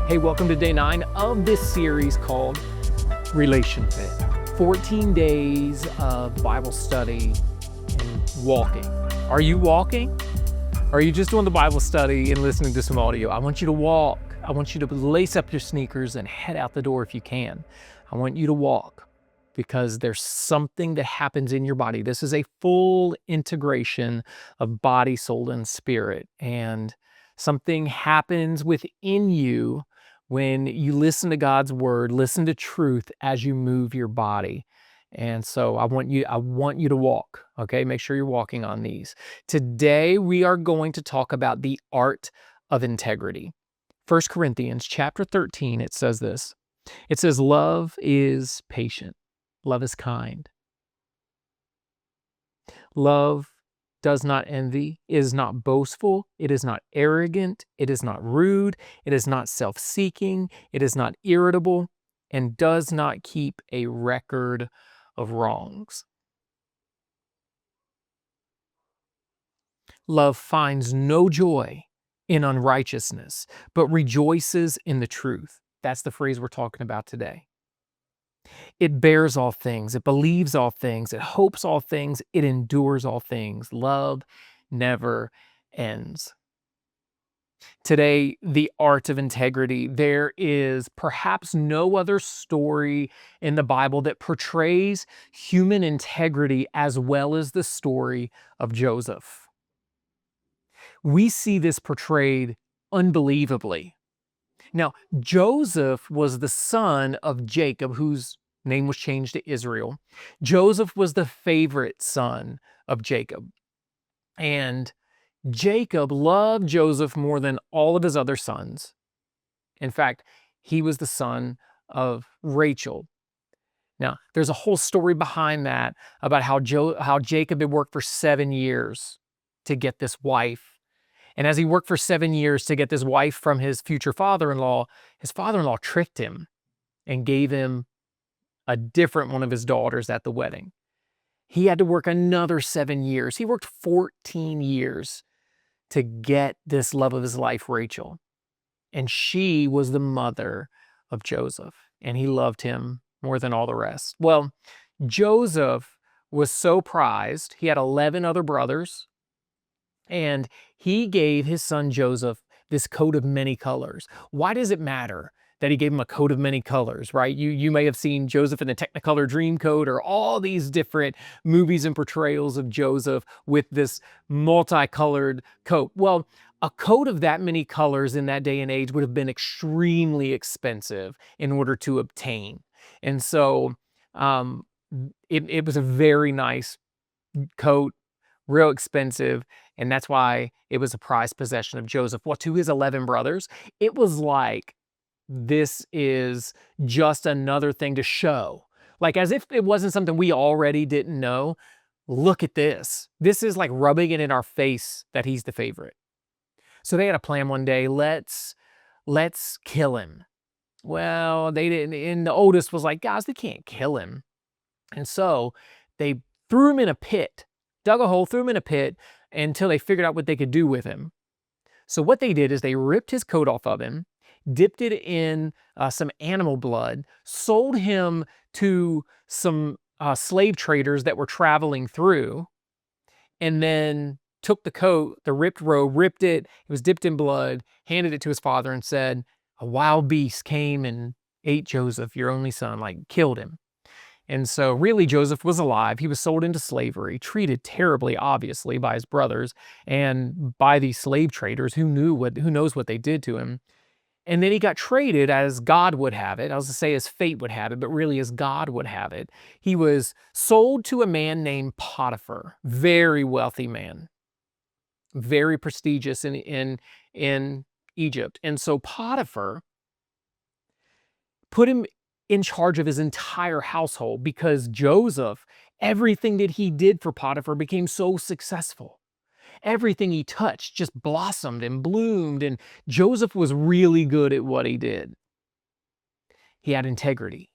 Hey, welcome to day 9 of this series called Relation Fit. 14 days of Bible study and walking. Are you walking? Or are you just doing the Bible study and listening to some audio? I want you to walk. I want you to lace up your sneakers and head out the door if you can. I want you to walk because there's something that happens in your body. This is a full integration of body, soul, and spirit. And something happens within you when you listen to God's word, listen to truth as you move your body. And so I want you to walk, okay? Make sure you're walking on these. Today we are going to talk about the art of integrity. 1 Corinthians chapter 13, it says this. It says, love is patient. Love is kind. Love does not envy, is not boastful, it is not arrogant, it is not rude, it is not self-seeking, it is not irritable, and does not keep a record of wrongs. Love finds no joy in unrighteousness, but rejoices in the truth. That's the phrase we're talking about today. It bears all things, it believes all things, it hopes all things, it endures all things. Love never ends. Today, the art of integrity. There is perhaps no other story in the Bible that portrays human integrity as well as the story of Joseph. We see this portrayed unbelievably. Now, Joseph was the son of Jacob, whose name was changed to Israel. Joseph was the favorite son of Jacob. And Jacob loved Joseph more than all of his other sons. In fact, he was the son of Rachel. Now, there's a whole story behind that about how Jacob had worked for 7 years to get this wife. And as he worked for 7 years to get this wife from his future father-in-law, his father-in-law tricked him and gave him a different one of his daughters at the wedding. He had to work another 7 years. He worked 14 years to get this love of his life, Rachel. And she was the mother of Joseph, and he loved him more than all the rest. Well, Joseph was so prized. He had 11 other brothers. And he gave his son Joseph this coat of many colors. Why does it matter that he gave him a coat of many colors, right? You may have seen Joseph in the Technicolor Dreamcoat or all these different movies and portrayals of Joseph with this multicolored coat. Well, a coat of that many colors in that day and age would have been extremely expensive in order to obtain. And so it was a very nice coat, real expensive, and that's why it was a prized possession of Joseph. Well, to his 11 brothers, it was like, this is just another thing to show. Like as if it wasn't something we already didn't know. Look at this. This is like rubbing it in our face that he's the favorite. So they had a plan one day, let's kill him. Well, they didn't, and the oldest was like, guys, they can't kill him. And so they threw him in a pit, dug a hole, threw him in a pit until they figured out what they could do with him. So what they did is they ripped his coat off of him, dipped it in some animal blood, sold him to some slave traders that were traveling through, and then took the coat, the ripped robe, ripped it, it was dipped in blood, handed it to his father and said, a wild beast came and ate Joseph, your only son, like killed him. And so really Joseph was alive. He was sold into slavery, treated terribly, obviously, by his brothers and by these slave traders who knows what they did to him. And then he got traded as God would have it. I was to say as fate would have it, but really as God would have it. He was sold to a man named Potiphar, very wealthy man, very prestigious in Egypt. And so Potiphar put him in charge of his entire household because Joseph, everything that he did for Potiphar became so successful. Everything he touched just blossomed and bloomed, and Joseph was really good at what he did. He had integrity.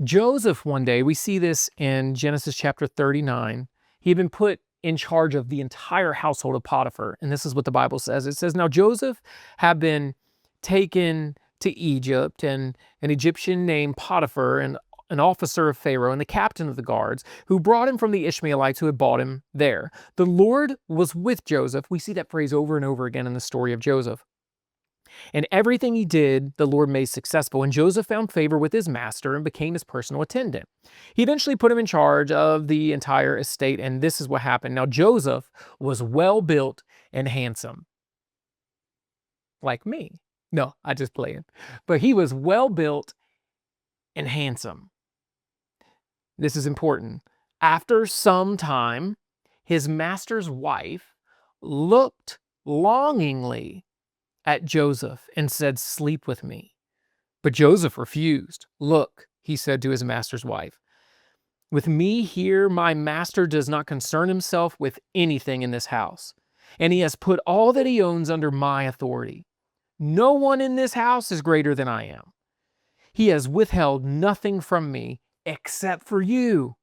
Joseph, one day, we see this in Genesis chapter 39, he had been put in charge of the entire household of Potiphar, and this is what the Bible says. It says, now Joseph had been taken to Egypt, and an Egyptian named Potiphar, and an officer of Pharaoh and the captain of the guards, who brought him from the Ishmaelites who had bought him there. The Lord was with Joseph. We see that phrase over and over again in the story of Joseph. And everything he did, the Lord made successful. And Joseph found favor with his master and became his personal attendant. He eventually put him in charge of the entire estate, and this is what happened. Now, Joseph was well built and handsome, like me. No, I just playing. But he was well built and handsome. This is important. After some time, his master's wife looked longingly at Joseph and said, "Sleep with me." But Joseph refused. "Look," he said to his master's wife, "with me here, my master does not concern himself with anything in this house, and he has put all that he owns under my authority. No one in this house is greater than I am. He has withheld nothing from me except for you,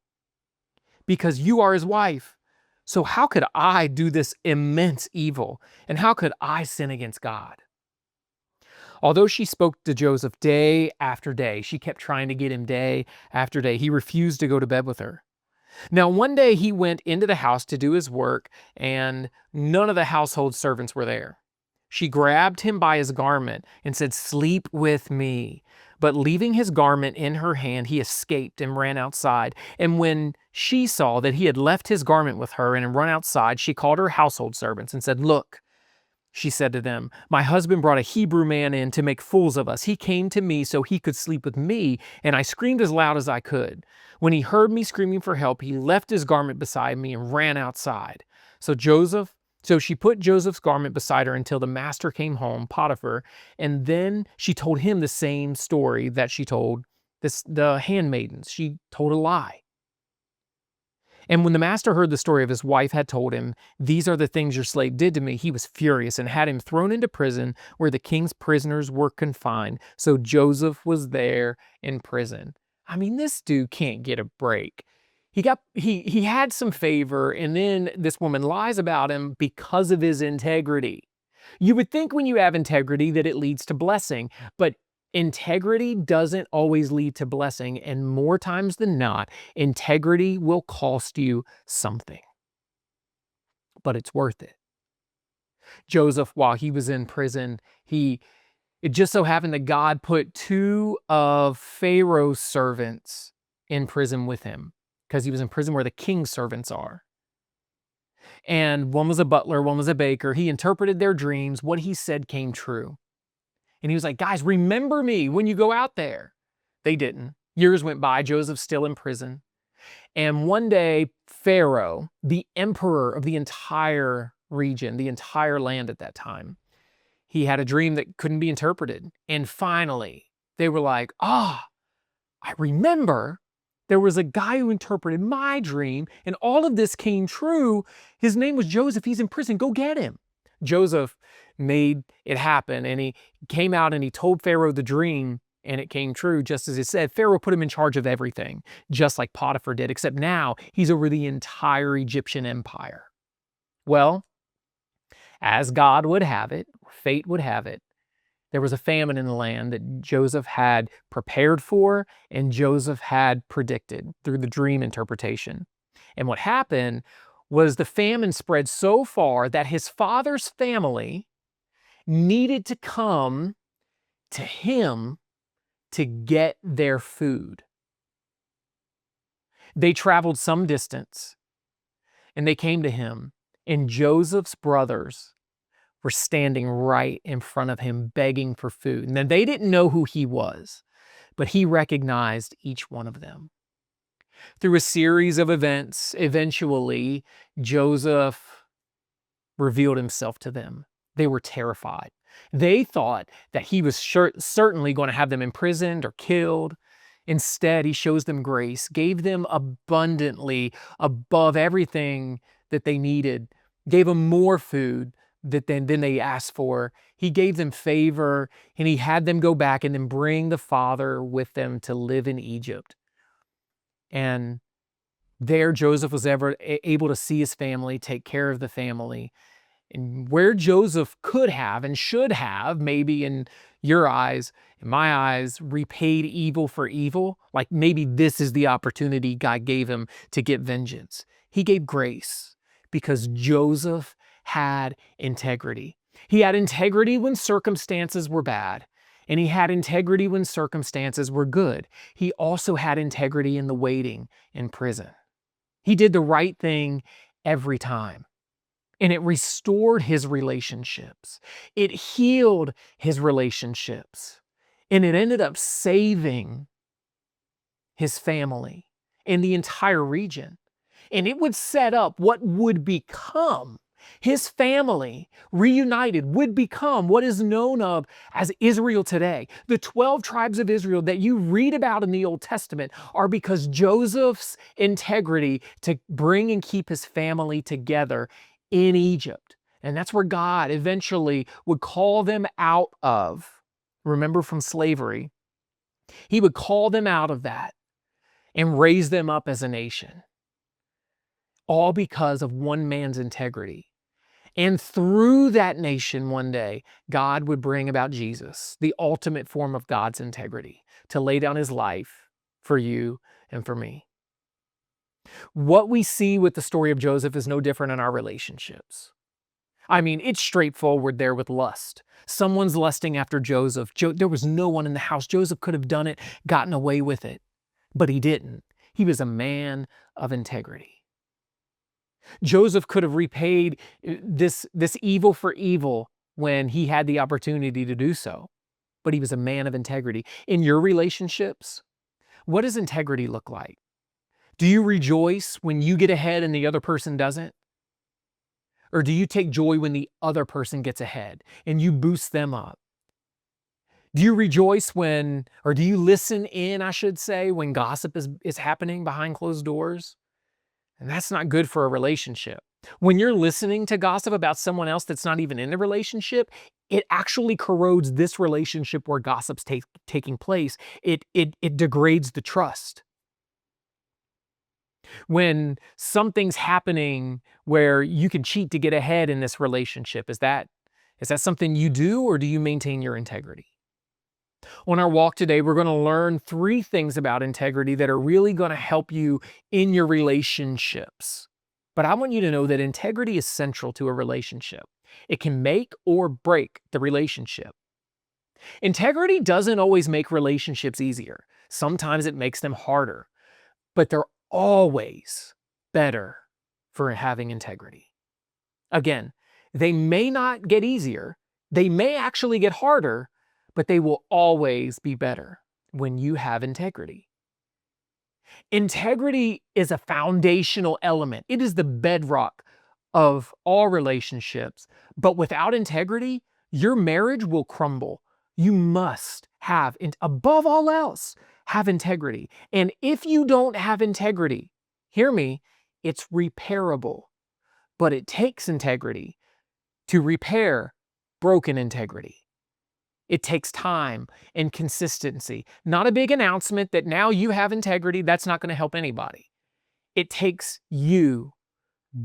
because you are his wife. So how could I do this immense evil? And how could I sin against God?" Although she spoke to Joseph day after day, she kept trying to get him day after day. He refused to go to bed with her. Now, one day he went into the house to do his work, and none of the household servants were there. She grabbed him by his garment and said, "Sleep with me." But leaving his garment in her hand, he escaped and ran outside. And when she saw that he had left his garment with her and had run outside, she called her household servants and said, "Look," she said to them, "my husband brought a Hebrew man in to make fools of us. He came to me so he could sleep with me, and I screamed as loud as I could. When he heard me screaming for help, he left his garment beside me and ran outside." So she put Joseph's garment beside her until the master came home, Potiphar, and then she told him the same story that she told the handmaidens. She told a lie. And when the master heard the story of his wife had told him, "These are the things your slave did to me," he was furious and had him thrown into prison where the king's prisoners were confined. So Joseph was there in prison. I mean, this dude can't get a break. He had some favor, and then this woman lies about him because of his integrity. You would think when you have integrity that it leads to blessing, but integrity doesn't always lead to blessing, and more times than not, integrity will cost you something. But it's worth it. Joseph, while he was in prison, it just so happened that God put two of Pharaoh's servants in prison with him, because he was in prison where the king's servants are. And one was a butler, one was a baker. He interpreted their dreams. What he said came true. And he was like, "Guys, remember me when you go out there." They didn't. Years went by. Joseph's still in prison. And one day, Pharaoh, the emperor of the entire region, the entire land at that time, he had a dream that couldn't be interpreted. And finally, they were like, I remember there was a guy who interpreted my dream, and all of this came true. His name was Joseph. He's in prison. Go get him." Joseph made it happen, and he came out and he told Pharaoh the dream, and it came true just as it said. Pharaoh put him in charge of everything, just like Potiphar did, except now he's over the entire Egyptian empire. Well, as God would have it, fate would have it, there was a famine in the land that Joseph had prepared for and Joseph had predicted through the dream interpretation. And what happened was the famine spread so far that his father's family needed to come to him to get their food. They traveled some distance and they came to him, and Joseph's brothers were standing right in front of him begging for food. And then they didn't know who he was, but he recognized each one of them. Through a series of events, eventually Joseph revealed himself to them. They were terrified. They thought that he was certainly going to have them imprisoned or killed. Instead, he shows them grace, gave them abundantly above everything that they needed, gave them more food than they asked for. He gave them favor, and he had them go back and then bring the father with them to live in Egypt. And there Joseph was able to see his family, take care of the family. And where Joseph could have and should have, maybe in your eyes, in my eyes, repaid evil for evil, like maybe this is the opportunity God gave him to get vengeance. He gave grace because Joseph had integrity. He had integrity when circumstances were bad, and he had integrity when circumstances were good. He also had integrity in the waiting in prison. He did the right thing every time. And it restored his relationships. It healed his relationships. And it ended up saving his family and the entire region. And it would set up what would become his family reunited, would become what is known of as Israel today. The 12 tribes of Israel that you read about in the Old Testament are because Joseph's integrity to bring and keep his family together in Egypt. And that's where God eventually would call them out of. Remember, from slavery. He would call them out of that and raise them up as a nation. All because of one man's integrity. And through that nation one day, God would bring about Jesus, the ultimate form of God's integrity, to lay down his life for you and for me. What we see with the story of Joseph is no different in our relationships. I mean, it's straightforward there with lust. Someone's lusting after Joseph. There was no one in the house. Joseph could have done it, gotten away with it, but he didn't. He was a man of integrity. Joseph could have repaid this evil for evil when he had the opportunity to do so, but he was a man of integrity. In your relationships, what does integrity look like? Do you rejoice when you get ahead and the other person doesn't? Or do you take joy when the other person gets ahead and you boost them up? Do you rejoice when, or do you listen in, I should say, when gossip is happening behind closed doors? And that's not good for a relationship. When you're listening to gossip about someone else that's not even in the relationship, it actually corrodes this relationship where gossip's taking place. It degrades the trust. When something's happening where you can cheat to get ahead in this relationship, is that something you do, or do you maintain your integrity? On our walk today, we're going to learn 3 things about integrity that are really going to help you in your relationships. But I want you to know that integrity is central to a relationship. It can make or break the relationship. Integrity doesn't always make relationships easier. Sometimes it makes them harder, but they're always better for having integrity. Again, they may not get easier. They may actually get harder, but they will always be better when you have integrity. Integrity is a foundational element. It is the bedrock of all relationships. But without integrity, your marriage will crumble. You must have, above all else, have integrity. And if you don't have integrity, hear me, it's repairable. But it takes integrity to repair broken integrity. It takes time and consistency. Not a big announcement that now you have integrity. That's not going to help anybody. It takes you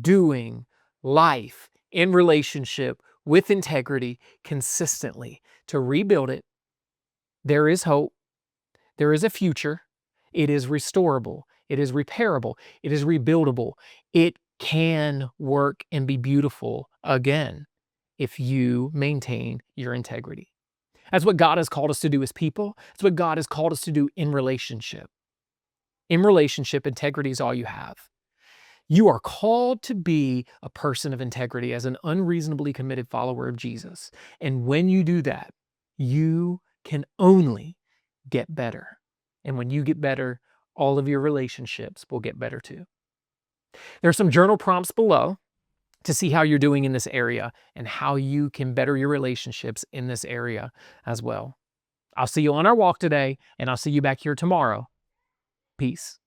doing life in relationship with integrity consistently to rebuild it. There is hope. There is a future. It is restorable. It is repairable. It is rebuildable. It can work and be beautiful again if you maintain your integrity. That's what God has called us to do as people. That's what God has called us to do in relationship. In relationship, integrity is all you have. You are called to be a person of integrity as an unreasonably committed follower of Jesus. And when you do that, you can only get better. And when you get better, all of your relationships will get better too. There are some journal prompts below to see how you're doing in this area and how you can better your relationships in this area as well. I'll see you on our walk today, and I'll see you back here tomorrow. Peace.